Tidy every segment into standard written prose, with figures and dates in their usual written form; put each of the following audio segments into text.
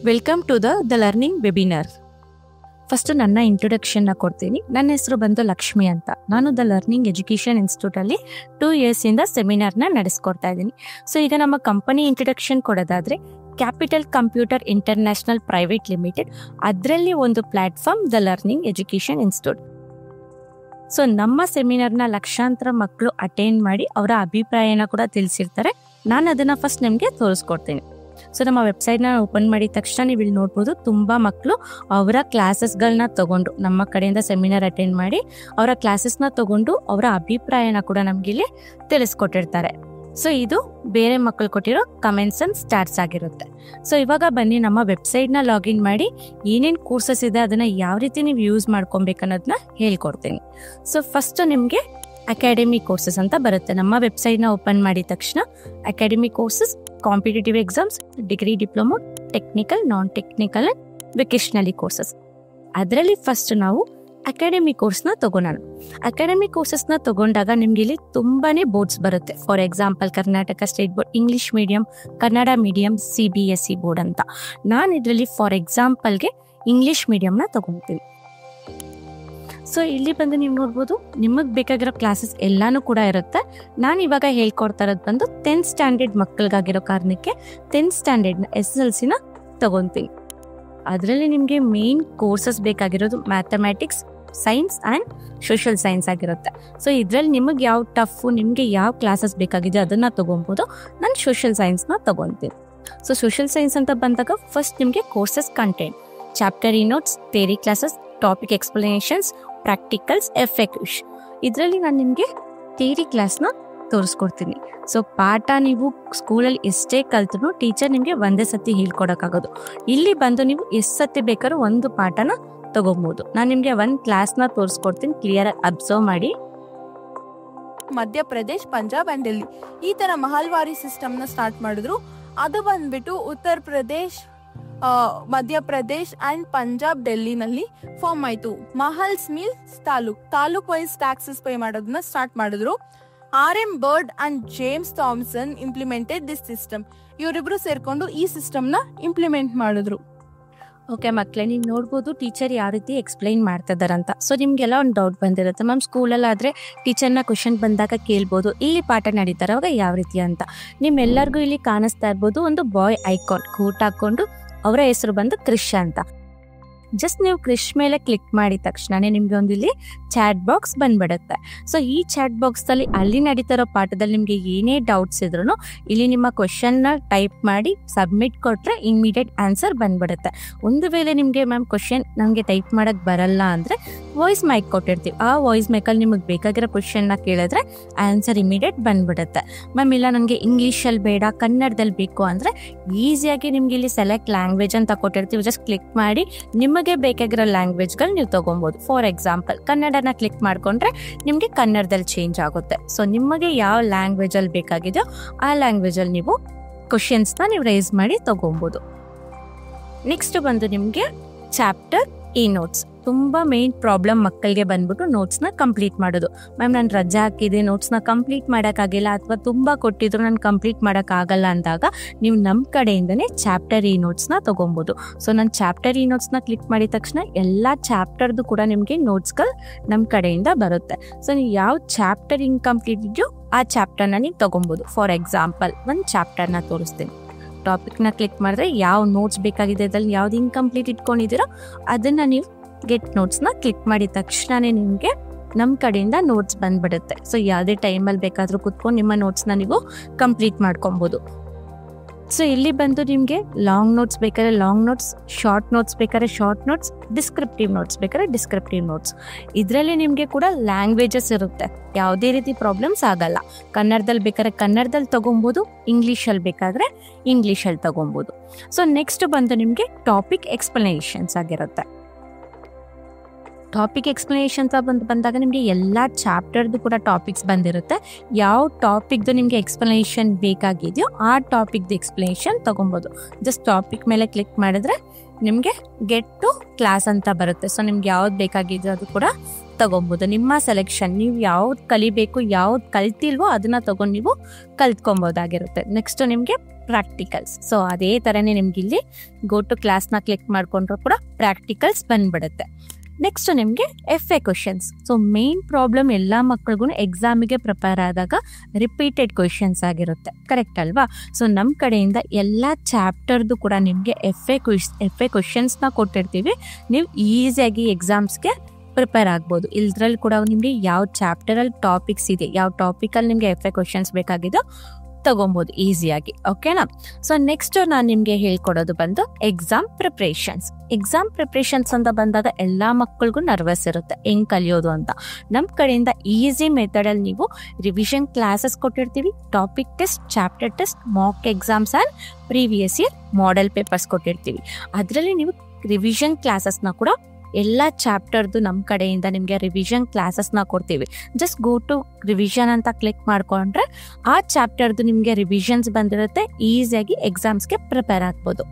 Welcome to the learning webinar. First ನನ್ನ ಇಂಟ್ರೊಡಕ್ಷನ್ನ ಕೊಡ್ತೀನಿ. ನನ್ನ ಹೆಸರು ಬಂದು ಲಕ್ಷ್ಮಿ ಅಂತ. ನಾನು ದ ಲರ್ನಿಂಗ್ ಎಜುಕೇಷನ್ ಇನ್ಸ್ಟಿಟ್ಯೂಟಲ್ಲಿ 2 ಇಯರ್ಸಿಂದ ಸೆಮಿನಾರ್ನ ನಡೆಸ್ಕೊಡ್ತಾ ಇದ್ದೀನಿ. ಸೊ ಈಗ ನಮ್ಮ ಕಂಪನಿ ಇಂಟ್ರೊಡಕ್ಷನ್ ಕೊಡೋದಾದರೆ capital computer international private limited, ಅದರಲ್ಲಿ ಒಂದು platform the learning education institute. So ನಮ್ಮ ಸೆಮಿನಾರ್ನ ಲಕ್ಷಾಂತರ ಮಕ್ಕಳು ಅಟೆಂಡ್ ಮಾಡಿ ಅವರ ಅಭಿಪ್ರಾಯನ ಕೂಡ ತಿಳಿಸಿರ್ತಾರೆ. ನಾನು ಅದನ್ನು ಫಸ್ಟ್ ನಿಮಗೆ ತೋರಿಸ್ಕೊಡ್ತೀನಿ. ಸೊ ನಮ್ಮ ವೆಬ್ಸೈಟ್ನ ಓಪನ್ ಮಾಡಿದ ತಕ್ಷಣ ನೀವು ಇಲ್ಲಿ ನೋಡ್ಬೋದು, ತುಂಬ ಮಕ್ಕಳು ಅವರ ಕ್ಲಾಸಸ್ಗಳನ್ನ ತಗೊಂಡು ನಮ್ಮ ಕಡೆಯಿಂದ ಸೆಮಿನಾರ್ ಅಟೆಂಡ್ ಮಾಡಿ ಅವರ ಕ್ಲಾಸಸ್ನ ತಗೊಂಡು ಅವರ ಅಭಿಪ್ರಾಯನ ಕೂಡ ನಮ್ಗೆ ಇಲ್ಲಿ ತಿಳಿಸ್ಕೊಟ್ಟಿರ್ತಾರೆ. ಸೊ ಇದು ಬೇರೆ ಮಕ್ಕಳು ಕೊಟ್ಟಿರೋ ಕಮೆಂಟ್ಸ್ ಅಂಡ್ ಸ್ಟಾರ್ಟ್ಸ್ ಆಗಿರುತ್ತೆ. ಸೊ ಇವಾಗ ಬನ್ನಿ ನಮ್ಮ ವೆಬ್ಸೈಟ್ನ ಲಾಗಿನ್ ಮಾಡಿ ಏನೇನು ಕೋರ್ಸಸ್ ಇದೆ ಅದನ್ನು ಯಾವ ರೀತಿ ನೀವು ಯೂಸ್ ಮಾಡ್ಕೊಬೇಕು ಅನ್ನೋದನ್ನ ಹೇಳ್ಕೊಡ್ತೀನಿ. ಸೊ ಫಸ್ಟ್ ನಿಮಗೆ ಅಕಾಡೆಮಿ ಕೋರ್ಸಸ್ ಅಂತ ಬರುತ್ತೆ. ನಮ್ಮ ವೆಬ್ಸೈಟ್ನ ಓಪನ್ ಮಾಡಿದ ತಕ್ಷಣ academy courses, competitive exams, degree, diploma, technical, non technical and vocationally courses. ಅದರಲ್ಲಿ ಫಸ್ಟ್ ನಾವು ಅಕಾಡೆಮಿ ಕೋರ್ಸ್ನ ತಗೊಳ್ಳೋಣ. ಅಕಾಡೆಮಿ ಕೋರ್ಸಸ್ನ ತಗೊಂಡಾಗ ನಿಮ್ಗೆ ಇಲ್ಲಿ ತುಂಬಾನೇ ಬೋರ್ಡ್ಸ್ ಬರುತ್ತೆ. For example Karnataka state board, English medium, Kannada medium, CBSE board ಅಂತ. ನಾನು ಇದರಲ್ಲಿ ಫಾರ್ ಎಕ್ಸಾಂಪಲ್ಗೆ ಇಂಗ್ಲಿಷ್ ಮೀಡಿಯಂನ ತಗೊಳ್ತೀನಿ. ಸೊ ಇಲ್ಲಿ ಬಂದು ನೀವು ನೋಡ್ಬೋದು, ನಿಮಗೆ ಬೇಕಾಗಿರೋ ಕ್ಲಾಸಸ್ ಎಲ್ಲಾನು ಕೂಡ ಇರುತ್ತೆ. ನಾನು ಇವಾಗ ಹೇಳ್ಕೊಡ್ತಾ ಇರೋದು ಬಂದು 10th ಸ್ಟ್ಯಾಂಡರ್ಡ್ ಮಕ್ಕಳಿಗಾಗಿರೋ ಕಾರಣಕ್ಕೆ 10th ಸ್ಟ್ಯಾಂಡರ್ಡ್ನ SSLCನ ತಗೊತೀನಿ. ಅದರಲ್ಲಿ ನಿಮಗೆ ಮೇನ್ ಕೋರ್ಸಸ್ ಬೇಕಾಗಿರೋದು mathematics, science and social science ಆಗಿರುತ್ತೆ. ಸೊ ಇದರಲ್ಲಿ ನಿಮಗೆ ಯಾವ ಟಫು, ನಿಮಗೆ ಯಾವ ಕ್ಲಾಸಸ್ ಬೇಕಾಗಿದೆ ಅದನ್ನು ತೊಗೊಬೋದು. ನಾನು ಸೋಷಿಯಲ್ ಸೈನ್ಸ್ನ ತೊಗೊತೀನಿ. ಸೊ ಸೋಷಿಯಲ್ ಸೈನ್ಸ್ ಅಂತ ಬಂದಾಗ ಫಸ್ಟ್ ನಿಮಗೆ ಕೋರ್ಸಸ್ ಕಂಟೆಂಟ್, ಚಾಪ್ಟರ್ ಈ notes, theory classes, topic explanations, practicals, FAQs. ಇದರಲ್ಲಿ ನಾನು ನಿಮಗೆ ಥಿಯರಿ ಕ್ಲಾಸ್ನ ತೋರಿಸ್ಕೊಡ್ತೀನಿ. ಸೊ ಪಾಠ ನೀವು ಸ್ಕೂಲಲ್ಲಿ ಎಷ್ಟೇ ಕಲ್ತರೂ ಟೀಚರ್ ನಿಮಗೆ ಒಂದೇ ಸತಿ ಹೇಳ್ಕೊಡೋಕ್ಕಾಗೋದು. ಇಲ್ಲಿ ಬಂದು ನೀವು ಎಷ್ಟು ಸತಿ ಬೇಕಾದ್ರೂ ಒಂದು ಪಾಠನ ತಗೋಬಹುದು. ನಾನು ನಿಮಗೆ ಒಂದು ಕ್ಲಾಸ್ನ ತೋರಿಸ್ಕೊಡ್ತೀನಿ, ಕ್ಲಿಯರಾಗಿ ಅಬ್ಸರ್ವ್ ಮಾಡಿ. ಮಧ್ಯಪ್ರದೇಶ್, ಪಂಜಾಬ್ ಅಂಡ್ ಡೆಲ್ಲಿ ಈ ತರ ಮಹಲ್ವಾರಿ ಸಿಸ್ಟಮ್ನ ಸ್ಟಾರ್ಟ್ ಮಾಡಿದ್ರು. ಅದು ಬಂದ್ಬಿಟ್ಟು ಉತ್ತರ ಪ್ರದೇಶ್, ಮಧ್ಯಪ್ರದೇಶ್ ಅಂಡ್ ಪಂಜಾಬ್, ಡೆಲ್ಲಿನಲ್ಲಿ ಫಾರ್ಮ್ ಆಯ್ತು. Mahals means taluk wise taxes pay ಮಾಡೋದನ್ನ ಸ್ಟಾರ್ಟ್ ಮಾಡಿದ್ರು. RM Bird and James Thomson implemented this system. ಇವರಿಬ್ರು ಸೇರ್ಕೊಂಡು ಈ ಸಿಸ್ಟಮ್ನ ಇಂಪ್ಲಿಮೆಂಟ್ ಮಾಡಿದ್ರು. ಓಕೆ ಮಕ್ಕಳೇ, ನೀವು ನೋಡ್ಬೋದು ಟೀಚರ್ ಯಾವ ರೀತಿ ಎಕ್ಸ್ಪ್ಲೈನ್ ಮಾಡ್ತಾ ಇದ್ದಾರಂತ. ಸೊ ನಿಮಗೆಲ್ಲ ಒಂದು ಡೌಟ್ ಬಂದಿರುತ್ತೆ, ಮ್ಯಾಮ್ ಸ್ಕೂಲಲ್ಲಾದರೆ ಟೀಚರ್ನ ಕ್ವಶನ್ ಬಂದಾಗ ಕೇಳ್ಬೋದು, ಇಲ್ಲಿ ಪಾಠ ನಡೀತಾರೆ ಅವಾಗ ಯಾವ ರೀತಿ ಅಂತ. ನಿಮ್ಮೆಲ್ಲರಿಗೂ ಇಲ್ಲಿ ಕಾಣಿಸ್ತಾ ಇರ್ಬೋದು ಒಂದು ಬಾಯ್ ಐಕಾನ್, ಕೋಟ್ ಹಾಕ್ಕೊಂಡು, ಅವರ ಹೆಸರು ಬಂದು ಕ್ರಿಶ್ ಅಂತ. ಜಸ್ಟ್ ನೀವು ಕ್ರಿಶ್ ಮೇಲೆ ಕ್ಲಿಕ್ ಮಾಡಿದ ತಕ್ಷಣನೇ ನಿಮಗೆ ಒಂದು ಇಲ್ಲಿ ಚಾಟ್ ಬಾಕ್ಸ್ ಬಂದ್ಬಿಡುತ್ತೆ. ಸೊ ಈ ಚಾಟ್ ಬಾಕ್ಸಲ್ಲಿ ಅಲ್ಲಿ ನಡೀತಿರೋ ಪಾಠದಲ್ಲಿ ನಿಮಗೆ ಏನೇ ಡೌಟ್ಸ್ ಇದ್ರೂ ಇಲ್ಲಿ ನಿಮ್ಮ ಕ್ವಶನ್ನ ಟೈಪ್ ಮಾಡಿ ಸಬ್ಮಿಟ್ ಕೊಟ್ಟರೆ ಇಮಿಡಿಯೇಟ್ ಆನ್ಸರ್ ಬಂದ್ಬಿಡುತ್ತೆ. ಒಂದು ವೇಳೆ ನಿಮಗೆ ಮ್ಯಾಮ್ ಕ್ವಶನ್ ನನಗೆ ಟೈಪ್ ಮಾಡೋಕ್ಕೆ ಬರಲ್ಲ ಅಂದರೆ ವಾಯ್ಸ್ ಮೈಕ್ ಕೊಟ್ಟಿರ್ತೀವಿ. ಆ ವಾಯ್ಸ್ ಮೈಕಲ್ಲಿ ನಿಮಗೆ ಬೇಕಾಗಿರೋ ಕ್ವಶನ್ನ ಕೇಳಿದ್ರೆ ಆನ್ಸರ್ ಇಮಿಡಿಯೇಟ್ ಬಂದ್ಬಿಡುತ್ತೆ. ಮ್ಯಾಮ್ ಇಲ್ಲ ನನಗೆ ಇಂಗ್ಲೀಷಲ್ಲಿ ಬೇಡ, ಕನ್ನಡದಲ್ಲಿ ಬೇಕು ಅಂದರೆ ಈಸಿಯಾಗಿ ನಿಮ್ಗೆ ಇಲ್ಲಿ ಸೆಲೆಕ್ಟ್ ಲ್ಯಾಂಗ್ವೇಜ್ ಅಂತ ಕೊಟ್ಟಿರ್ತೀವಿ. ಜಸ್ಟ್ ಕ್ಲಿಕ್ ಮಾಡಿ ನಿಮಗೆ ಬೇಕಾಗಿರೋ ಲ್ಯಾಂಗ್ವೇಜ್ಗಳು ನೀವು ತಗೊಬೋದು. ಫಾರ್ ಎಕ್ಸಾಂಪಲ್ ಕನ್ನಡನ ಕ್ಲಿಕ್ ಮಾಡ್ಕೊಂಡ್ರೆ ನಿಮಗೆ ಕನ್ನಡದಲ್ಲಿ ಚೇಂಜ್ ಆಗುತ್ತೆ. ಸೊ ನಿಮಗೆ ಯಾವ ಲ್ಯಾಂಗ್ವೇಜಲ್ಲಿ ಬೇಕಾಗಿದೆಯೋ ಆ ಲ್ಯಾಂಗ್ವೇಜಲ್ಲಿ ನೀವು ಕ್ವಶನ್ಸ್ನ ನೀವು ರೈಸ್ ಮಾಡಿ ತಗೊಬೋದು. ನೆಕ್ಸ್ಟ್ ಬಂದು ನಿಮಗೆ ಚಾಪ್ಟರ್ ಈ ನೋಟ್ಸ್. ತುಂಬ ಮೇನ್ ಪ್ರಾಬ್ಲಮ್ ಮಕ್ಕಳಿಗೆ ಬಂದ್ಬಿಟ್ಟು ನೋಟ್ಸ್ನ ಕಂಪ್ಲೀಟ್ ಮಾಡೋದು. ಮ್ಯಾಮ್ ನಾನು ರಜೆ ಹಾಕಿದೆ, ನೋಟ್ಸ್ನ ಕಂಪ್ಲೀಟ್ ಮಾಡೋಕ್ಕಾಗಿಲ್ಲ, ಅಥವಾ ತುಂಬ ಕೊಟ್ಟಿದ್ರು ನಾನು ಕಂಪ್ಲೀಟ್ ಮಾಡೋಕ್ಕಾಗಲ್ಲ ಅಂದಾಗ ನೀವು ನಮ್ಮ ಕಡೆಯಿಂದನೇ ಚಾಪ್ಟರ್ ಈ ನೋಟ್ಸ್ನ ತೊಗೊಬೋದು. ಸೊ ನಾನು ಚಾಪ್ಟರ್ ಈ ನೋಟ್ಸ್ನ ಕ್ಲಿಕ್ ಮಾಡಿದ ತಕ್ಷಣ ಎಲ್ಲ ಚಾಪ್ಟರ್ದು ಕೂಡ ನಿಮಗೆ ನೋಟ್ಸ್ಗಳು ನಮ್ಮ ಕಡೆಯಿಂದ ಬರುತ್ತೆ. ಸೊ ನೀವು ಯಾವ ಚಾಪ್ಟರ್ ಇನ್ಕಂಪ್ಲೀಟ್ ಇದೆಯೋ ಆ ಚಾಪ್ಟರ್ನ ನೀವು ತೊಗೊಬೋದು. ಫಾರ್ ಎಕ್ಸಾಂಪಲ್ ಒಂದು ಚಾಪ್ಟರ್ನ ತೋರಿಸ್ತೀನಿ. ಟಾಪಿಕ್ನ ಕ್ಲಿಕ್ ಮಾಡಿದ್ರೆ ಯಾವ ನೋಟ್ಸ್ ಬೇಕಾಗಿದೆ ಅದರಲ್ಲಿ ಯಾವ್ದು ಇನ್ಕಂಪ್ಲೀಟ್ ಇಟ್ಕೊಂಡಿದ್ದೀರೋ ಅದನ್ನು ನೀವು ಗೆಟ್ ನೋಟ್ಸ್ನ ಕ್ಲಿಕ್ ಮಾಡಿದ ತಕ್ಷಣವೇ ನಿಮಗೆ ನಮ್ಮ ಕಡೆಯಿಂದ ನೋಟ್ಸ್ ಬಂದ್ಬಿಡುತ್ತೆ. ಸೊ ಯಾವುದೇ ಟೈಮಲ್ಲಿ ಬೇಕಾದರೂ ಕೂತ್ಕೊಂಡು ನಿಮ್ಮ ನೋಟ್ಸ್ನ ನೀವು ಕಂಪ್ಲೀಟ್ ಮಾಡ್ಕೊಬೋದು. ಸೊ ಇಲ್ಲಿ ಬಂದು ನಿಮಗೆ ಲಾಂಗ್ ನೋಟ್ಸ್ ಬೇಕಾದ್ರೆ ಲಾಂಗ್ ನೋಟ್ಸ್, ಶಾರ್ಟ್ ನೋಟ್ಸ್ ಬೇಕಾದ್ರೆ ಶಾರ್ಟ್ ನೋಟ್ಸ್, ಡಿಸ್ಕ್ರಿಪ್ಟಿವ್ ನೋಟ್ಸ್ ಬೇಕಾದ್ರೆ ಡಿಸ್ಕ್ರಿಪ್ಟಿವ್ ನೋಟ್ಸ್. ಇದರಲ್ಲಿ ನಿಮಗೆ ಕೂಡ ಲ್ಯಾಂಗ್ವೇಜಸ್ ಇರುತ್ತೆ, ಯಾವುದೇ ರೀತಿ ಪ್ರಾಬ್ಲಮ್ಸ್ ಆಗಲ್ಲ. ಕನ್ನಡದಲ್ಲಿ ಬೇಕಾದ್ರೆ ಕನ್ನಡದಲ್ಲಿ ತೊಗೊಬೋದು, ಇಂಗ್ಲೀಷಲ್ಲಿ ಬೇಕಾದರೆ ಇಂಗ್ಲೀಷಲ್ಲಿ ತೊಗೊಬೋದು. ಸೊ ನೆಕ್ಸ್ಟ್ ಬಂದು ನಿಮಗೆ ಟಾಪಿಕ್ ಎಕ್ಸ್ಪ್ಲನೇಷನ್ಸ್ ಆಗಿರುತ್ತೆ. ಟಾಪಿಕ್ ಎಕ್ಸ್ಪ್ಲನೇಷನ್ ಅಂತ ಬಂದಾಗ ನಿಮಗೆ ಎಲ್ಲ ಚಾಪ್ಟರ್ದು ಕೂಡ ಟಾಪಿಕ್ಸ್ ಬಂದಿರುತ್ತೆ. ಯಾವ ಟಾಪಿಕ್ದು ನಿಮಗೆ ಎಕ್ಸ್ಪ್ಲನೇಷನ್ ಬೇಕಾಗಿದೆಯೋ ಆ ಟಾಪಿಕ್ದು ಎಕ್ಸ್ಪ್ಲನೇಷನ್ ತೊಗೊಬೋದು. ಜಸ್ಟ್ ಟಾಪಿಕ್ ಮೇಲೆ ಕ್ಲಿಕ್ ಮಾಡಿದ್ರೆ ನಿಮಗೆ ಗೆಟ್ ಟು ಕ್ಲಾಸ್ ಅಂತ ಬರುತ್ತೆ. ಸೊ ನಿಮ್ಗೆ ಯಾವ್ದು ಬೇಕಾಗಿದೆಯೋ ಅದು ಕೂಡ ತಗೊಬೋದು. ನಿಮ್ಮ ಸೆಲೆಕ್ಷನ್, ನೀವು ಯಾವ್ದು ಕಲಿಬೇಕು, ಯಾವ್ದು ಕಲ್ತಿಲ್ವೋ ಅದನ್ನು ತಗೊಂಡು ನೀವು ಕಲ್ತ್ಕೊಬೋದಾಗಿರುತ್ತೆ. ನೆಕ್ಸ್ಟ್ ನಿಮಗೆ ಪ್ರಾಕ್ಟಿಕಲ್ಸ್. ಸೊ ಅದೇ ಥರನೇ ನಿಮ್ಗೆ ಇಲ್ಲಿ ಗೋ ಟು ಕ್ಲಾಸ್ನ ಕ್ಲಿಕ್ ಮಾಡ್ಕೊಂಡ್ರು ಕೂಡ ಪ್ರಾಕ್ಟಿಕಲ್ಸ್ ಬಂದ್ಬಿಡುತ್ತೆ. ನೆಕ್ಸ್ಟ್ ನಿಮಗೆ FA questions. So main problem ಎಲ್ಲ ಮಕ್ಕಳಿಗೂ ಎಕ್ಸಾಮಿಗೆ ಪ್ರಿಪೇರ್ ಆದಾಗ ರಿಪೀಟೆಡ್ ಕ್ವಶನ್ಸ್ ಆಗಿರುತ್ತೆ, ಕರೆಕ್ಟ್ ಅಲ್ವಾ? ಸೊ ನಮ್ಮ ಕಡೆಯಿಂದ ಎಲ್ಲ ಚಾಪ್ಟರ್ದು ಕೂಡ ನಿಮಗೆ FA ಕ್ವಶನ್ಸ್ನ ಕೊಟ್ಟಿರ್ತೀವಿ. ನೀವು ಈಸಿಯಾಗಿ ಎಕ್ಸಾಮ್ಸ್ಗೆ ಪ್ರಿಪೇರ್ ಆಗ್ಬೋದು. ಇದ್ರಲ್ಲಿ ಕೂಡ ನಿಮಗೆ ಯಾವ ಚಾಪ್ಟರಲ್ಲಿ ಟಾಪಿಕ್ಸ್ ಇದೆ, ಯಾವ ಟಾಪಿಕಲ್ಲಿ ನಿಮಗೆ FA ಕ್ವಶನ್ಸ್ ಬೇಕಾಗಿದೋ ತಗೊಬೋದು ಈಸಿಯಾಗಿ, ಓಕೆನಾ? ಸೊ ನೆಕ್ಸ್ಟ್ ನಾನು ನಿಮಗೆ ಹೇಳ್ಕೊಡೋದು ಬಂದು ಎಕ್ಸಾಮ್ ಪ್ರಿಪ್ರೇಷನ್ಸ್ ಅಂತ ಬಂದಾಗ ಎಲ್ಲ ಮಕ್ಕಳಿಗೂ ನರ್ವಸ್ ಇರುತ್ತೆ, ಹೆಂಗ್ ಕಲಿಯೋದು ಅಂತ. ನಮ್ಮ ಕಡೆಯಿಂದ ಈಸಿ ಮೆಥಡಲ್ಲಿ ನೀವು ರಿವಿಷನ್ ಕ್ಲಾಸಸ್ ಕೊಟ್ಟಿರ್ತೀವಿ, topic test, chapter test, mock exams and previous year model papers ಕೊಟ್ಟಿರ್ತೀವಿ. ಅದರಲ್ಲಿ ನೀವು ರಿವಿಷನ್ ಕ್ಲಾಸಸ್ನ ಕೂಡ ಎಲ್ಲ ಚಾಪ್ಟರ್ದು ನಮ್ಮ ಕಡೆಯಿಂದ ನಿಮಗೆ ರಿವಿಷನ್ ಕ್ಲಾಸಸ್ನ ಕೊಡ್ತೀವಿ. ಜಸ್ಟ್ ಗೋ ಟು ರಿವಿಷನ್ ಅಂತ ಕ್ಲಿಕ್ ಮಾಡ್ಕೊಂಡ್ರೆ ಆ ಚಾಪ್ಟರ್ದು ನಿಮಗೆ ರಿವಿಷನ್ಸ್ ಬಂದಿರುತ್ತೆ, ಈಸಿಯಾಗಿ ಎಕ್ಸಾಮ್ಸ್ಗೆ ಪ್ರಿಪೇರ್ ಆಗ್ಬೋದು.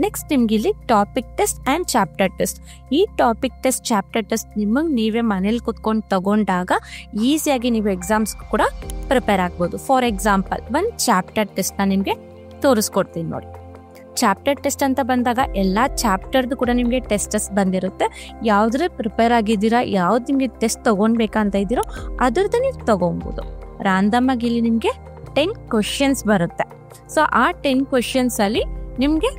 ನೆಕ್ಸ್ಟ್ ನಿಮ್ಗೆ ಇಲ್ಲಿ topic test and chapter test. ಈ ಟಾಪಿಕ್ ಟೆಸ್ಟ್, ಚಾಪ್ಟರ್ ಟೆಸ್ಟ್ ನಿಮಗೆ ನೀವೇ ಮನೇಲಿ ಕುತ್ಕೊಂಡು ತಗೊಂಡಾಗ ಈಸಿಯಾಗಿ ನೀವು ಎಕ್ಸಾಮ್ಸ್ ಕೂಡ ಪ್ರಿಪೇರ್ ಆಗ್ಬೋದು. ಫಾರ್ ಎಕ್ಸಾಂಪಲ್ ಒಂದು ಚಾಪ್ಟರ್ ಟೆಸ್ಟ್ನ ನಿಮಗೆ ತೋರಿಸ್ಕೊಡ್ತೀನಿ ನೋಡಿ. ಚಾಪ್ಟರ್ ಟೆಸ್ಟ್ ಅಂತ ಬಂದಾಗ ಎಲ್ಲ ಚಾಪ್ಟರ್ದು ಕೂಡ ನಿಮಗೆ ಟೆಸ್ಟಸ್ ಬಂದಿರುತ್ತೆ. ಯಾವುದ್ರೆ ಪ್ರಿಪೇರ್ ಆಗಿದ್ದೀರಾ, ಯಾವ್ದು ನಿಮಗೆ ಟೆಸ್ಟ್ ತೊಗೊಳ್ಬೇಕಂತ ಇದ್ದೀರೋ ಅದರದ್ದು ನೀವು ತೊಗೊಬೋದು. ರ್ಯಾಂಡಮ್ ಆಗಿ ಇಲ್ಲಿ ನಿಮಗೆ 10 ಕ್ವಶನ್ಸ್ ಬರುತ್ತೆ. ಸೊ ಆ 10 ಕ್ವಶನ್ಸಲ್ಲಿ ನಿಮಗೆ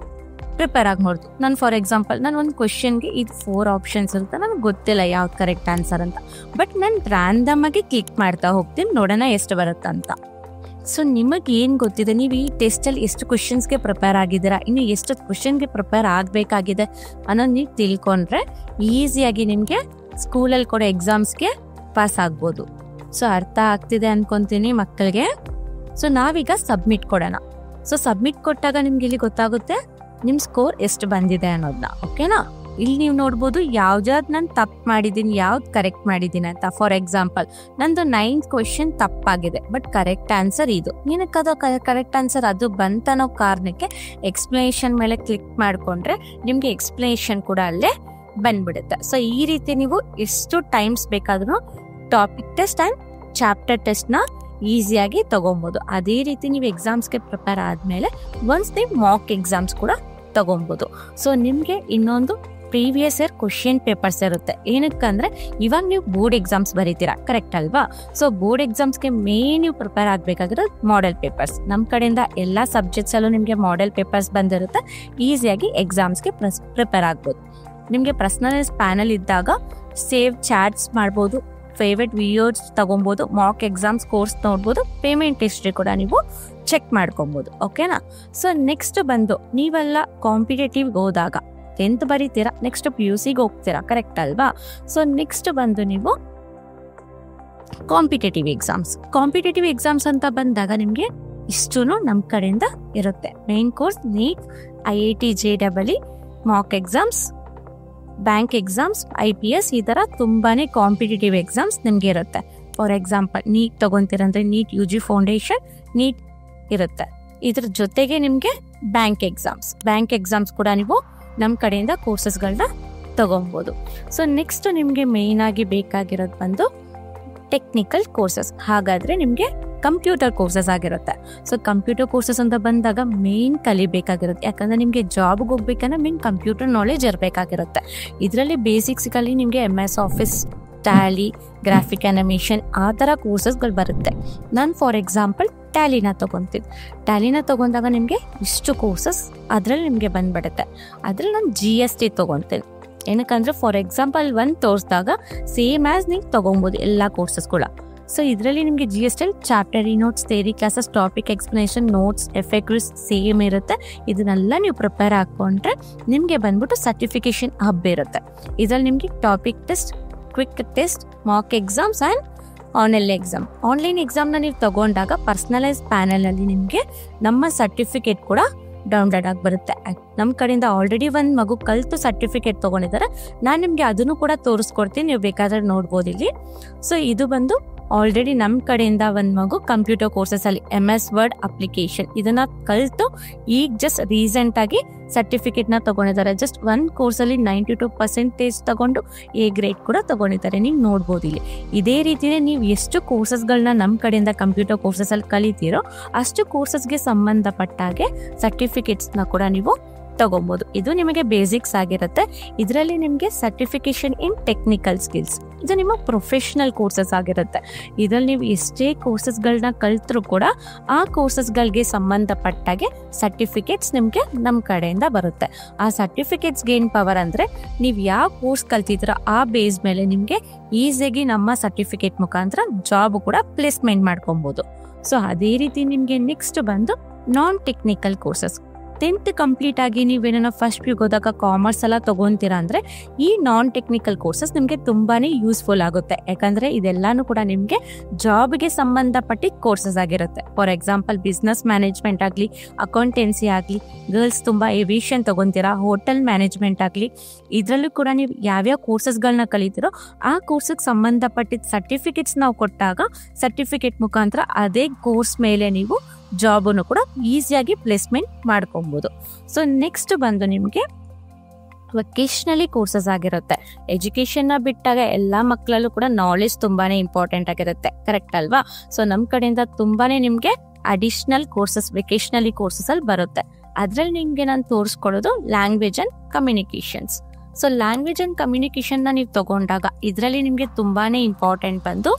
ಪ್ರಿಪೇರ್ ಆಗ್ಬೋದು. ನಾನು ಫಾರ್ ಎಕ್ಸಾಂಪಲ್ ನಾನು ಒಂದು ಕ್ವಶನ್ಗೆ ಇದು 4 ಆಪ್ಷನ್ಸ್ ಇರುತ್ತೆ, ನನಗೆ ಗೊತ್ತಿಲ್ಲ ಯಾವ್ದು ಕರೆಕ್ಟ್ ಆನ್ಸರ್ ಅಂತ. ಬಟ್ ನಾನು ರ್ಯಾಂಡಮ್ ಆಗಿ ಕ್ಲಿಕ್ ಮಾಡ್ತಾ ಹೋಗ್ತೀನಿ, ನೋಡೋಣ ಎಷ್ಟು ಬರುತ್ತೆ ಅಂತ. ಸೊ ನಿಮಗೆ ಏನು ಗೊತ್ತಿದೆ, ನೀವು ಈ ಟೆಸ್ಟಲ್ಲಿ ಎಷ್ಟು ಕ್ವಶನ್ಸ್ಗೆ ಪ್ರಿಪೇರ್ ಆಗಿದ್ದೀರಾ, ಇನ್ನು ಎಷ್ಟು ಕ್ವಶನ್ಗೆ ಪ್ರಿಪೇರ್ ಆಗಬೇಕಾಗಿದೆ ಅನ್ನೋದು ನೀವು ತಿಳ್ಕೊಂಡ್ರೆ ಈಸಿಯಾಗಿ ನಿಮಗೆ ಸ್ಕೂಲಲ್ಲಿ ಕೊಡೋ ಎಕ್ಸಾಮ್ಸ್ಗೆ ಪಾಸ್ ಆಗ್ಬೋದು. ಸೊ ಅರ್ಥ ಆಗ್ತಿದೆ ಅನ್ಕೊತೀನಿ ಮಕ್ಕಳಿಗೆ. ಸೊ ನಾವೀಗ ಸಬ್ಮಿಟ್ ಕೊಡೋಣ. ಸೊ ಸಬ್ಮಿಟ್ ಕೊಟ್ಟಾಗ ನಿಮ್ಗೆ ಇಲ್ಲಿ ಗೊತ್ತಾಗುತ್ತೆ ನಿಮ್ಮ ಸ್ಕೋರ್ ಎಷ್ಟು ಬಂದಿದೆ ಅನ್ನೋದನ್ನ, ಓಕೆನಾ? ಇಲ್ಲಿ ನೀವು ನೋಡ್ಬೋದು ಯಾವ್ದಾವ್ದು ನಾನು ತಪ್ಪು ಮಾಡಿದ್ದೀನಿ, ಯಾವ್ದು ಕರೆಕ್ಟ್ ಮಾಡಿದ್ದೀನಿ ಅಂತ. ಫಾರ್ ಎಕ್ಸಾಂಪಲ್ ನಂದು 9th ಕ್ವಶನ್ ತಪ್ಪಾಗಿದೆ, ಬಟ್ ಕರೆಕ್ಟ್ ಆನ್ಸರ್ ಇದು. ಏನಕ್ಕದು ಕರೆಕ್ಟ್ ಆನ್ಸರ್ ಅದು ಬಂತನ್ನೋ ಕಾರಣಕ್ಕೆ ಎಕ್ಸ್ಪ್ಲನೇಷನ್ ಮೇಲೆ ಕ್ಲಿಕ್ ಮಾಡಿಕೊಂಡ್ರೆ ನಿಮಗೆ ಎಕ್ಸ್ಪ್ಲನೇಷನ್ ಕೂಡ ಅಲ್ಲೇ ಬಂದ್ಬಿಡುತ್ತೆ. ಸೊ ಈ ರೀತಿ ನೀವು ಎಷ್ಟು ಟೈಮ್ಸ್ ಬೇಕಾದ್ರೂ ಟಾಪಿಕ್ ಟೆಸ್ಟ್ ಆ್ಯಂಡ್ ಚಾಪ್ಟರ್ ಟೆಸ್ಟ್ನ ಈಸಿಯಾಗಿ ತಗೊಬೋದು. ಅದೇ ರೀತಿ ನೀವು ಎಕ್ಸಾಮ್ಸ್ಗೆ ಪ್ರಿಪೇರ್ ಆದಮೇಲೆ ಒನ್ಸ್ ನೀವು ಮಾಕ್ ಎಕ್ಸಾಮ್ಸ್ ಕೂಡ ತಗೊಬೋದು. ಸೊ ನಿಮಗೆ ಇನ್ನೊಂದು ಪ್ರೀವಿಯಸ್ ಇಯರ್ ಕ್ವಶನ್ ಪೇಪರ್ಸ್ ಇರುತ್ತೆ. ಏನಕ್ಕಂದ್ರೆ ಇವಾಗ ನೀವು ಬೋರ್ಡ್ ಎಕ್ಸಾಮ್ಸ್ ಬರೀತೀರಾ, ಕರೆಕ್ಟ್ ಅಲ್ವಾ? ಸೊ ಬೋರ್ಡ್ ಎಕ್ಸಾಮ್ಸ್ಗೆ ಮೇನ್ ನೀವು ಪ್ರಿಪೇರ್ ಆಗಬೇಕಾಗಿರೋದು ಮಾಡೆಲ್ ಪೇಪರ್ಸ್. ನಮ್ಮ ಕಡೆಯಿಂದ ಎಲ್ಲ ಸಬ್ಜೆಕ್ಟ್ಸಲ್ಲೂ ನಿಮಗೆ ಮಾಡೆಲ್ ಪೇಪರ್ಸ್ ಬಂದಿರುತ್ತೆ, ಈಸಿಯಾಗಿ ಎಕ್ಸಾಮ್ಸ್ಗೆ ಪ್ರಿಪೇರ್ ಆಗ್ಬೋದು. ನಿಮಗೆ ಪರ್ಸನಲೈಸ್ ಪ್ಯಾನಲ್ ಇದ್ದಾಗ ಸೇವ್ ಚಾಟ್ಸ್ ಮಾಡ್ಬೋದು, ಫೇವ್ರೆಟ್ ವಿಡಿಯೋಸ್ ತಗೊಬೋದು, ಮಾಕ್ ಎಕ್ಸಾಮ್ಸ್ ಕೋರ್ಸ್ ನೋಡ್ಬೋದು, ಪೇಮೆಂಟ್ ಹಿಸ್ಟ್ರಿ ಕೂಡ ನೀವು ಚೆಕ್ ಮಾಡ್ಕೊಬೋದು, ಓಕೆನಾ? ಸೊ ನೆಕ್ಸ್ಟ್ ಬಂದು ನೀವೆಲ್ಲ ಕಾಂಪಿಟೇಟಿವ್ಗೆ ಹೋದಾಗ 10th ಬರೀತೀರಾ, ನೆಕ್ಸ್ಟ್ PUCಗೆ ಹೋಗ್ತೀರಾ, ಕರೆಕ್ಟ್ ಅಲ್ವಾ? ಸೊ ನೆಕ್ಸ್ಟ್ ಬಂದು ನೀವು ಕಾಂಪಿಟೇಟಿವ್ ಎಕ್ಸಾಮ್ಸ್ ಅಂತ ಬಂದಾಗ ನಿಮಗೆ ಇಷ್ಟು ನಮ್ಮ ಕಡೆಯಿಂದ ಇರುತ್ತೆ. Main course NEET, IIT JEE, mock exams, bank exams, IPS, ಈ ಥರ ತುಂಬಾನೇ ಕಾಂಪಿಟೇಟಿವ್ ಎಕ್ಸಾಮ್ಸ್ ನಿಮಗೆ ಇರುತ್ತೆ. ಫಾರ್ ಎಕ್ಸಾಂಪಲ್ ನೀಟ್ ತಗೊಂತೀರಂದ್ರೆ ನೀಟ್ UG ಫೌಂಡೇಶನ್ ನೀಟ್ ಇರುತ್ತೆ. ಇದ್ರ ಜೊತೆಗೆ ನಿಮಗೆ ಬ್ಯಾಂಕ್ ಎಕ್ಸಾಮ್ಸ್ ಕೂಡ ನೀವು ನಮ್ಮ ಕಡೆಯಿಂದ ಕೋರ್ಸಸ್ಗಳನ್ನ ತಗೊಬೋದು. ಸೊ ನೆಕ್ಸ್ಟ್ ನಿಮಗೆ ಮೇಯ್ನ್ ಆಗಿ ಬೇಕಾಗಿರೋದು ಬಂದು ಟೆಕ್ನಿಕಲ್ ಕೋರ್ಸಸ್. ಹಾಗಾದರೆ ನಿಮಗೆ ಕಂಪ್ಯೂಟರ್ ಕೋರ್ಸಸ್ ಆಗಿರುತ್ತೆ. ಸೊ ಕಂಪ್ಯೂಟರ್ ಕೋರ್ಸಸ್ ಅಂತ ಬಂದಾಗ ಮೇನ್ ಕಲಿಬೇಕಾಗಿರುತ್ತೆ, ಯಾಕಂದರೆ ನಿಮಗೆ ಜಾಬ್ಗೆ ಹೋಗ್ಬೇಕಂದ್ರೆ ಮೇನ್ ಕಂಪ್ಯೂಟರ್ ನಾಲೆಜ್ ಇರಬೇಕಾಗಿರುತ್ತೆ. ಇದರಲ್ಲಿ ಬೇಸಿಕ್ಸ್ಗಳಲ್ಲಿ ನಿಮಗೆ MS office, Tally, graphic animation ಆ ಥರ ಕೋರ್ಸಸ್ಗಳು ಬರುತ್ತೆ. ನಾನು ಫಾರ್ ಎಕ್ಸಾಂಪಲ್ ಟ್ಯಾಲಿನ ತಗೊಂಡಾಗ ನಿಮಗೆ ಇಷ್ಟು ಕೋರ್ಸಸ್ ಅದರಲ್ಲಿ ನಿಮಗೆ ಬಂದ್ಬಿಡುತ್ತೆ. ಅದರಲ್ಲಿ ನಾನು GST ತೊಗೊತೀನಿ. ಏನಕ್ಕಂದರೆ ಫಾರ್ ಎಕ್ಸಾಂಪಲ್ ಒಂದು ತೋರಿಸಿದಾಗ ಸೇಮ್ ಆ್ಯಸ್ ನೀವು ತೊಗೊಬೋದು ಎಲ್ಲ ಕೋರ್ಸಸ್ ಕೂಡ. ಸೊ ಇದರಲ್ಲಿ ನಿಮಗೆ GST chapter notes, theory classes, topic explanation, notes, FAQs same ಇರುತ್ತೆ. ಇದನ್ನೆಲ್ಲ ನೀವು ಪ್ರಿಪೇರ್ ಹಾಕ್ಕೊಂಡ್ರೆ ನಿಮಗೆ ಬಂದ್ಬಿಟ್ಟು ಸರ್ಟಿಫಿಕೇಷನ್ ಹಬ್ ಇರುತ್ತೆ. ಇದರಲ್ಲಿ ನಿಮಗೆ topic test, quick test, mock exams and online ಎಕ್ಸಾಮ್ನ ನೀವು ತಗೊಂಡಾಗ ಪರ್ಸನಲೈಸ್ ಪ್ಯಾನಲಲ್ಲಿ ನಿಮಗೆ ನಮ್ಮ ಸರ್ಟಿಫಿಕೇಟ್ ಕೂಡ ಡೌನ್ಲೋಡ್ ಆಗಿ ಬರುತ್ತೆ. ನಮ್ಮ ಕಡೆಯಿಂದ ಆಲ್ರೆಡಿ ಒಂದು ಮಗು ಕಲಿತು ಸರ್ಟಿಫಿಕೇಟ್ ತೊಗೊಂಡಿದ್ದಾರೆ, ನಾನು ನಿಮಗೆ ಅದನ್ನು ಕೂಡ ತೋರಿಸ್ಕೊಡ್ತೀನಿ, ನೀವು ಬೇಕಾದ್ರೆ ನೋಡ್ಬೋದು ಇಲ್ಲಿ. ಸೊ ಇದು ಬಂದು ಆಲ್ರೆಡಿ ನಮ್ಮ ಕಡೆಯಿಂದ ಒಂದು ಮಗು ಕಂಪ್ಯೂಟರ್ ಕೋರ್ಸಸಲ್ಲಿ MS ವರ್ಡ್ ಅಪ್ಲಿಕೇಶನ್ ಇದನ್ನ ಕಲಿತು ಈಗ ಜಸ್ಟ್ ರೀಸೆಂಟಾಗಿ ಸರ್ಟಿಫಿಕೇಟ್ನ ತಗೊಂಡಿದ್ದಾರೆ. ಜಸ್ಟ್ ಒಂದು ಕೋರ್ಸಲ್ಲಿ 92% ತಗೊಂಡು A ಗ್ರೇಡ್ ಕೂಡ ತಗೊಂಡಿದ್ದಾರೆ. ನೀವು ನೋಡ್ಬೋದು ಇಲ್ಲಿ. ಇದೇ ರೀತಿಯೇ ನೀವು ಎಷ್ಟು ಕೋರ್ಸಸ್ಗಳನ್ನ ನಮ್ಮ ಕಡೆಯಿಂದ ಕಂಪ್ಯೂಟರ್ ಕೋರ್ಸಸಲ್ಲಿ ಕಲಿತೀರೋ ಅಷ್ಟು ಕೋರ್ಸಸ್ಗೆ ಸಂಬಂಧಪಟ್ಟಾಗೆ ಸರ್ಟಿಫಿಕೇಟ್ಸ್ನ ಕೂಡ ನೀವು ತಗೊಬೋದು. ಇದು ನಿಮಗೆ ಬೇಸಿಕ್ಸ್ ಆಗಿರುತ್ತೆ. ಇದರಲ್ಲಿ ನಿಮಗೆ ಸರ್ಟಿಫಿಕೇಶನ್ ಇನ್ ಟೆಕ್ನಿಕಲ್ ಸ್ಕಿಲ್ಸ್, ಇದು ನಿಮ್ಮ ಪ್ರೊಫೆಷನಲ್ ಕೋರ್ಸಸ್ ಆಗಿರುತ್ತೆ. ಇದರಲ್ಲಿ ನೀವು ಎಷ್ಟೇ ಕೋರ್ಸಸ್ಗಳನ್ನ ಕಲ್ತರೂ ಕೂಡ ಆ ಕೋರ್ಸಸ್ಗಳಿಗೆ ಸಂಬಂಧಪಟ್ಟಾಗೆ ಸರ್ಟಿಫಿಕೇಟ್ಸ್ ನಿಮಗೆ ನಮ್ಮ ಕಡೆಯಿಂದ ಬರುತ್ತೆ. ಆ ಸರ್ಟಿಫಿಕೇಟ್ಸ್ಗೆ ಏನು ಪವರ್ ಅಂದರೆ ನೀವು ಯಾವ ಕೋರ್ಸ್ ಕಲ್ತಿದ್ರೋ ಆ ಬೇಸ್ ಮೇಲೆ ನಿಮಗೆ ಈಸಿಯಾಗಿ ನಮ್ಮ ಸರ್ಟಿಫಿಕೇಟ್ ಮುಖಾಂತರ ಜಾಬ್ ಕೂಡ ಪ್ಲೇಸ್ಮೆಂಟ್ ಮಾಡ್ಕೊಬೋದು. ಸೊ ಅದೇ ರೀತಿ ನಿಮಗೆ ನೆಕ್ಸ್ಟ್ ಬಂದು non technical courses. 10th complete ಆಗಿ ನೀವೇನೋ ಫಸ್ಟ್ PU ಹೋದಾಗ ಕಾಮರ್ಸ್ ಎಲ್ಲ ತೊಗೊತೀರಾ ಅಂದರೆ ಈ ನಾನ್ ಟೆಕ್ನಿಕಲ್ ಕೋರ್ಸಸ್ ನಿಮಗೆ ತುಂಬಾ ಯೂಸ್ಫುಲ್ ಆಗುತ್ತೆ. ಯಾಕಂದರೆ ಇದೆಲ್ಲನೂ ಕೂಡ ನಿಮಗೆ ಜಾಬ್ಗೆ ಸಂಬಂಧಪಟ್ಟಿದ್ದ ಕೋರ್ಸಸ್ ಆಗಿರುತ್ತೆ. ಫಾರ್ ಎಕ್ಸಾಂಪಲ್ ಬಿಸ್ನೆಸ್ ಮ್ಯಾನೇಜ್ಮೆಂಟ್ ಆಗಲಿ, ಅಕೌಂಟೆನ್ಸಿ ಆಗಲಿ, ಗರ್ಲ್ಸ್ ತುಂಬ ಏವಿಯೇಷನ್ ತೊಗೊತೀರಾ, ಹೋಟೆಲ್ ಮ್ಯಾನೇಜ್ಮೆಂಟ್ ಆಗಲಿ, ಇದರಲ್ಲೂ ಕೂಡ ನೀವು ಯಾವ್ಯಾವ ಕೋರ್ಸಸ್ಗಳನ್ನ ಕಲಿತೀರೋ ಆ ಕೋರ್ಸಿಗೆ ಸಂಬಂಧಪಟ್ಟಿದ್ದ ಸರ್ಟಿಫಿಕೇಟ್ಸ್ ನಾವು ಕೊಟ್ಟಾಗ ಸರ್ಟಿಫಿಕೇಟ್ ಮುಖಾಂತರ ಅದೇ ಕೋರ್ಸ್ ಮೇಲೆ ನೀವು ಜಾಬನ್ನು ಕೂಡ ಈಸಿಯಾಗಿ ಪ್ಲೇಸ್ಮೆಂಟ್ ಮಾಡ್ಕೊಬೋದು. ಸೊ ನೆಕ್ಸ್ಟ್ ಬಂದು ನಿಮಗೆ ವೊಕೇಶ್ನಲಿ ಕೋರ್ಸಸ್ ಆಗಿರುತ್ತೆ. ಎಜುಕೇಷನ್ನ ಬಿಟ್ಟಾಗ ಎಲ್ಲ ಮಕ್ಕಳಲ್ಲೂ ಕೂಡ ನಾಲೆಜ್ ತುಂಬಾ ಇಂಪಾರ್ಟೆಂಟ್ ಆಗಿರುತ್ತೆ, ಕರೆಕ್ಟ್ ಅಲ್ವಾ? ಸೊ ನಮ್ಮ ಕಡೆಯಿಂದ ತುಂಬಾ ನಿಮಗೆ ಅಡಿಷ್ನಲ್ ಕೋರ್ಸಸ್ ವೆಕೇಶ್ನಲಿ ಕೋರ್ಸಸಲ್ಲಿ ಬರುತ್ತೆ. ಅದರಲ್ಲಿ ನಿಮಗೆ ನಾನು ತೋರಿಸ್ಕೊಡೋದು language and communications. So language and ಕಮ್ಯುನಿಕೇಷನ್ನ ನೀವು ತಗೊಂಡಾಗ ಇದರಲ್ಲಿ ನಿಮಗೆ ತುಂಬಾ ಇಂಪಾರ್ಟೆಂಟ್ ಬಂದು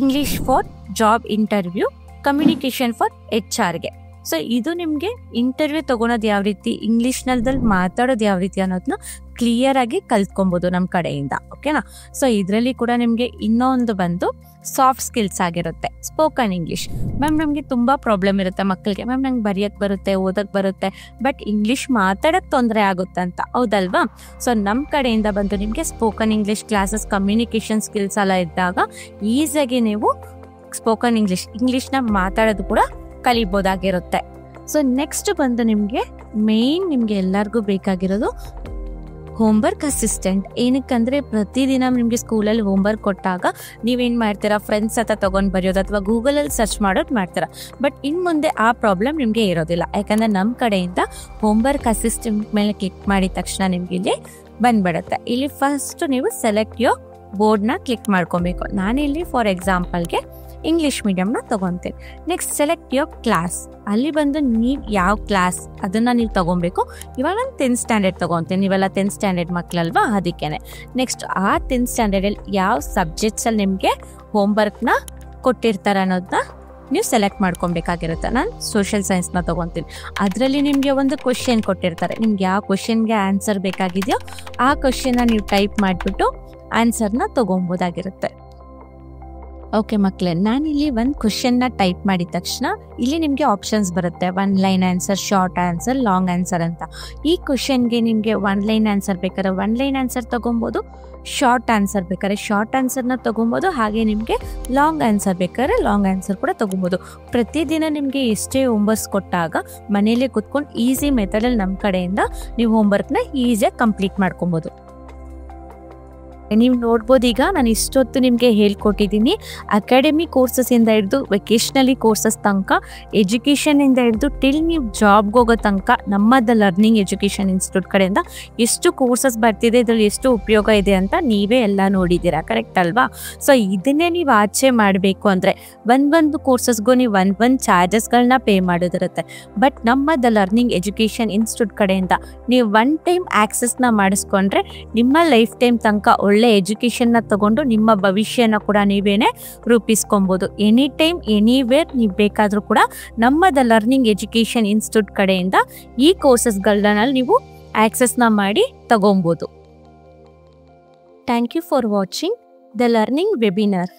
English for job interview, communication for HR ಗೆ. ಸೊ ಇದು ನಿಮಗೆ ಇಂಟರ್ವ್ಯೂ ತೊಗೊಳೋದು ಯಾವ ರೀತಿ, ಇಂಗ್ಲೀಷ್ನಲ್ಲಿ ಮಾತಾಡೋದು ಯಾವ ರೀತಿ ಅನ್ನೋದನ್ನ ಕ್ಲಿಯರ್ ಆಗಿ ಕಲ್ತ್ಕೊಬೋದು ನಮ್ಮ ಕಡೆಯಿಂದ, ಓಕೆನಾ? ಸೊ ಇದರಲ್ಲಿ ಕೂಡ ನಿಮಗೆ ಇನ್ನೊಂದು ಬಂದು ಸಾಫ್ಟ್ ಸ್ಕಿಲ್ಸ್ ಆಗಿರುತ್ತೆ. Spoken English. ಮ್ಯಾಮ್ ನಮಗೆ ತುಂಬ ಪ್ರಾಬ್ಲಮ್ ಇರುತ್ತೆ ಮಕ್ಕಳಿಗೆ, ಮ್ಯಾಮ್ ನಂಗೆ ಬರೆಯೋಕ್ಕೆ ಬರುತ್ತೆ, ಓದೋಕ್ಕೆ ಬರುತ್ತೆ, ಬಟ್ ಇಂಗ್ಲೀಷ್ ಮಾತಾಡೋಕ್ಕೆ ತೊಂದರೆ ಆಗುತ್ತೆ ಅಂತ, ಹೌದಲ್ವಾ? ಸೊ ನಮ್ಮ ಕಡೆಯಿಂದ ಬಂದು ನಿಮಗೆ spoken English classes, communication skills ಎಲ್ಲ ಇದ್ದಾಗ ಈಸಿಯಾಗಿ ನೀವು ಸ್ಪೋಕನ್ ಇಂಗ್ಲೀಷ್ನ ಮಾತಾಡೋದು ಕೂಡ ಕಲಿಬೋದಾಗಿರುತ್ತೆ. ಸೊ ನೆಕ್ಸ್ಟ್ ಬಂದು ನಿಮಗೆ ಮೇನ್ ನಿಮಗೆ ಎಲ್ಲರಿಗೂ ಬೇಕಾಗಿರೋದು ಹೋಮ್ವರ್ಕ್ ಅಸಿಸ್ಟೆಂಟ್. ಏನಕ್ಕಂದರೆ ಪ್ರತಿದಿನ ನಿಮಗೆ ಸ್ಕೂಲಲ್ಲಿ ಹೋಮ್ವರ್ಕ್ ಕೊಟ್ಟಾಗ ನೀವೇನು ಮಾಡ್ತೀರಾ, ಫ್ರೆಂಡ್ಸ್ ಹತ್ರ ತೊಗೊಂಡು ಬರೆಯೋದು ಅಥವಾ ಗೂಗಲಲ್ಲಿ ಸರ್ಚ್ ಮಾಡೋದು ಮಾಡ್ತೀರಾ. ಬಟ್ ಇನ್ನು ಮುಂದೆ ಆ ಪ್ರಾಬ್ಲಮ್ ನಿಮಗೆ ಇರೋದಿಲ್ಲ. ಯಾಕಂದರೆ ನಮ್ಮ ಕಡೆಯಿಂದ ಹೋಮ್ವರ್ಕ್ ಅಸಿಸ್ಟೆಂಟ್ ಮೇಲೆ ಕ್ಲಿಕ್ ಮಾಡಿದ ತಕ್ಷಣ ನಿಮಗೆ ಇಲ್ಲಿ ಬಂದ್ಬಿಡುತ್ತೆ. ಇಲ್ಲಿ ಫಸ್ಟ್ ನೀವು ಸೆಲೆಕ್ಟ್ ಯೋರ್ ಬೋರ್ಡ್ನ ಕ್ಲಿಕ್ ಮಾಡ್ಕೊಬೇಕು. ನಾನಿಲ್ಲಿ ಫಾರ್ ಎಕ್ಸಾಂಪಲ್ಗೆ ಇಂಗ್ಲೀಷ್ ಮೀಡಿಯಮ್ನ ತೊಗೊತೀನಿ. Next select your class. ಅಲ್ಲಿ ಬಂದು ನೀವು ಯಾವ ಕ್ಲಾಸ್ ಅದನ್ನು ನೀವು ತೊಗೊಬೇಕು. ಇವಾಗ ನಾನು 10th ಸ್ಟ್ಯಾಂಡರ್ಡ್ ತೊಗೊತೀನಿ, ನೀವೆಲ್ಲ 10th ಸ್ಟ್ಯಾಂಡರ್ಡ್ ಮಕ್ಕಳಲ್ವಾ, ಅದಕ್ಕೇ. ನೆಕ್ಸ್ಟ್ ಆ 10th ಸ್ಟ್ಯಾಂಡರ್ಡಲ್ಲಿ ಯಾವ ಸಬ್ಜೆಕ್ಟ್ಸಲ್ಲಿ ನಿಮಗೆ ಹೋಮ್ವರ್ಕ್ನ ಕೊಟ್ಟಿರ್ತಾರೆ ಅನ್ನೋದನ್ನ ನೀವು ಸೆಲೆಕ್ಟ್ ಮಾಡ್ಕೊಬೇಕಾಗಿರುತ್ತೆ. ನಾನು ಸೋಷಿಯಲ್ ಸೈನ್ಸ್ನ ತೊಗೊತೀನಿ. ಅದರಲ್ಲಿ ನಿಮಗೆ ಒಂದು ಕ್ವೆಶ್ಚನ್ ಕೊಟ್ಟಿರ್ತಾರೆ. ನಿಮ್ಗೆ ಯಾವ ಕ್ವೆಶ್ಚನ್ಗೆ ಆನ್ಸರ್ ಬೇಕಾಗಿದೆಯೋ ಆ ಕ್ವೆಶ್ಚನ್ನ ನೀವು ಟೈಪ್ ಮಾಡಿಬಿಟ್ಟು ಆನ್ಸರ್ನ ತೊಗೊಬೋದಾಗಿರುತ್ತೆ. ಓಕೆ ಮಕ್ಕಳೇ, ನಾನಿಲ್ಲಿ ಒಂದು ಕ್ವೆಶ್ಚನ್ನ ಟೈಪ್ ಮಾಡಿದ ತಕ್ಷಣ ಇಲ್ಲಿ ನಿಮಗೆ ಆಪ್ಷನ್ಸ್ ಬರುತ್ತೆ. 1 line answer, short answer, long answer ಅಂತ. ಈ ಕ್ವೆಶ್ಚನ್ಗೆ ನಿಮಗೆ 1 ಲೈನ್ ಆನ್ಸರ್ ಬೇಕಾದ್ರೆ 1 ಲೈನ್ ಆನ್ಸರ್ ತೊಗೊಬೋದು, ಶಾರ್ಟ್ ಆನ್ಸರ್ ಬೇಕಾದ್ರೆ ಶಾರ್ಟ್ ಆನ್ಸರ್ನ ತೊಗೊಬೋದು, ಹಾಗೆ ನಿಮಗೆ ಲಾಂಗ್ ಆನ್ಸರ್ ಬೇಕಾದ್ರೆ ಲಾಂಗ್ ಆನ್ಸರ್ ಕೂಡ ತೊಗೊಬೋದು. ಪ್ರತಿದಿನ ನಿಮಗೆ ಎಷ್ಟೇ ಹೋಮ್ವರ್ಕ್ಸ್ ಕೊಟ್ಟಾಗ ಮನೇಲಿ ಕೂತ್ಕೊಂಡು ಈಸಿ ಮೆಥಡಲ್ಲಿ ನಮ್ಮ ಕಡೆಯಿಂದ ನೀವು ಹೋಮ್ವರ್ಕ್ನ ಈಸಿಯಾಗಿ ಕಂಪ್ಲೀಟ್ ಮಾಡ್ಕೊಬೋದು. ನೀವು ನೋಡ್ಬೋದು, ಈಗ ನಾನು ಇಷ್ಟೊತ್ತು ನಿಮಗೆ ಹೇಳ್ಕೊಟ್ಟಿದ್ದೀನಿ. ಅಕಾಡೆಮಿ ಕೋರ್ಸಸ್ಸಿಂದ ಹಿಡಿದು ವೆಕೇಶ್ನಲಿ ಕೋರ್ಸಸ್ ತನಕ, ಎಜುಕೇಷನಿಂದ ಹಿಡಿದು ಟಿಲ್ ನೀವು ಜಾಬ್ಗೆ ಹೋಗೋ ತನಕ ನಮ್ಮ ದ ಲರ್ನಿಂಗ್ ಎಜುಕೇಷನ್ ಇನ್ಸ್ಟಿಟ್ಯೂಟ್ ಕಡೆಯಿಂದ ಎಷ್ಟು ಕೋರ್ಸಸ್ ಬರ್ತಿದೆ, ಇದರಲ್ಲಿ ಎಷ್ಟು ಉಪಯೋಗ ಇದೆ ಅಂತ ನೀವೇ ಎಲ್ಲ ನೋಡಿದ್ದೀರಾ, ಕರೆಕ್ಟ್ ಅಲ್ವಾ? ಸೊ ಇದನ್ನೇ ನೀವು ಆಚೆ ಮಾಡಬೇಕು ಅಂದರೆ ಒಂದು ಕೋರ್ಸಸ್ಗೂ ನೀವು ಒಂದು ಚಾರ್ಜಸ್ಗಳನ್ನ ಪೇ ಮಾಡೋದಿರುತ್ತೆ. ಬಟ್ ನಮ್ಮ ದ ಲರ್ನಿಂಗ್ ಎಜುಕೇಷನ್ ಇನ್ಸ್ಟಿಟ್ಯೂಟ್ ಕಡೆಯಿಂದ ನೀವು 1 ಟೈಮ್ ಆಕ್ಸೆಸ್ನ ಮಾಡಿಸ್ಕೊಂಡ್ರೆ ನಿಮ್ಮ ಲೈಫ್ ಟೈಮ್ ತನಕ ಒಳ್ಳೆ ಎಜುಕೇಷನ್ನ ತಗೊಂಡು ನಿಮ್ಮ ಭವಿಷ್ಯನ ಕೂಡ ನೀವೇನೆ ರೂಪಿಸ್ಕೊಬೋದು. ಎನಿ ಟೈಮ್ ಎನಿವೇರ್ ನೀವು ಬೇಕಾದರೂ ಕೂಡ ನಮ್ಮ ದ ಲರ್ನಿಂಗ್ ಎಜುಕೇಷನ್ ಇನ್ಸ್ಟಿಟ್ಯೂಟ್ ಕಡೆಯಿಂದ ಈ ಕೋರ್ಸಸ್ಗಳನ್ನ ನೀವು ಆಕ್ಸೆಸ್ನ ಮಾಡಿ ತಗೊಬೋದು. Thank you for watching the learning webinar.